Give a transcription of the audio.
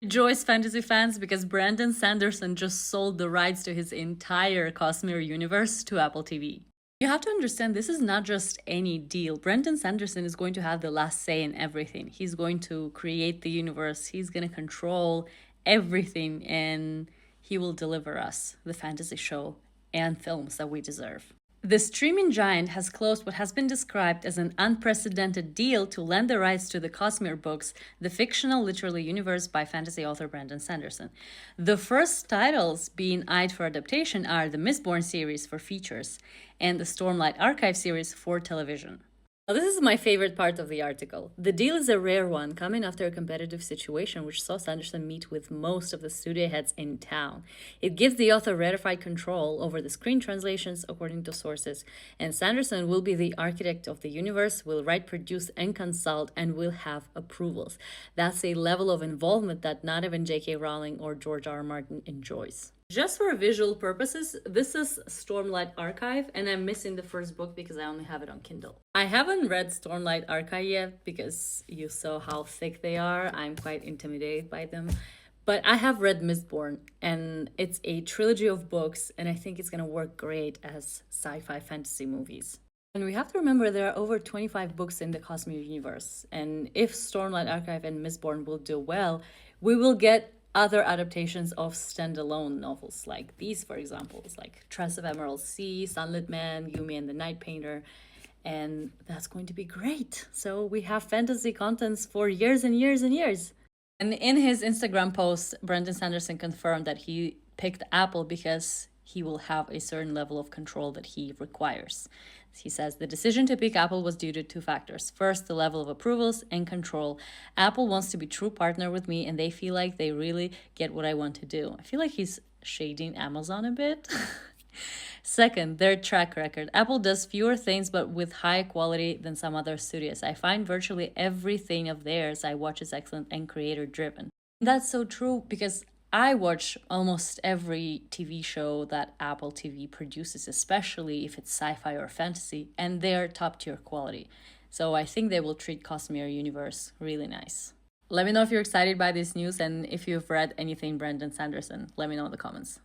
Rejoice, fantasy fans, because Brandon Sanderson just sold the rights to his entire Cosmere Universe to Apple TV. You have to understand, this is not just any deal. Brandon Sanderson is going to have the last say in everything. He's going to create the universe, he's going to control everything, and he will deliver us the fantasy show and films that we deserve. The streaming giant has closed what has been described as an unprecedented deal to lend the rights to the Cosmere books, the fictional literary universe by fantasy author Brandon Sanderson. The first titles being eyed for adaptation are the Mistborn series for features and the Stormlight Archive series for television. Now, this is my favorite part of the article. The deal is a rare one, coming after a competitive situation which saw Sanderson meet with most of the studio heads in town. It gives the author rarefied control over the screen translations, according to sources, and Sanderson will be the architect of the universe, will write, produce, and consult, and will have approvals. That's a level of involvement that not even J.K. Rowling or George R. R. Martin enjoys. Just for visual purposes, this is Stormlight Archive, and I'm missing the first book because I only have it on Kindle. I haven't read Stormlight Archive yet because you saw how thick they are. I'm quite intimidated by them. But I have read Mistborn, and it's a trilogy of books, and I think it's going to work great as sci-fi fantasy movies. And we have to remember there are over 25 books in the Cosmere Universe, and if Stormlight Archive and Mistborn will do well, we will get other adaptations of standalone novels like these, for example, like Tress of Emerald Sea, Sunlit Man, Yumi and the Night Painter, and that's going to be great. So we have fantasy contents for years and years and years. And in his Instagram post, Brandon Sanderson confirmed that he picked Apple because he will have a certain level of control that he requires. He says the decision to pick Apple was due to two factors. First, the level of approvals and control. Apple wants to be true partner with me, and they feel like they really get what I want to do. I feel like he's shading Amazon a bit. Second, their track record. Apple does fewer things but with higher quality than some other studios. I find virtually everything of theirs I watch is excellent and creator driven. That's so true because I watch almost every TV show that Apple TV produces, especially if it's sci-fi or fantasy, and they're top tier quality. So I think they will treat Cosmere Universe really nice. Let me know if you're excited by this news and if you've read anything Brandon Sanderson. Let me know in the comments.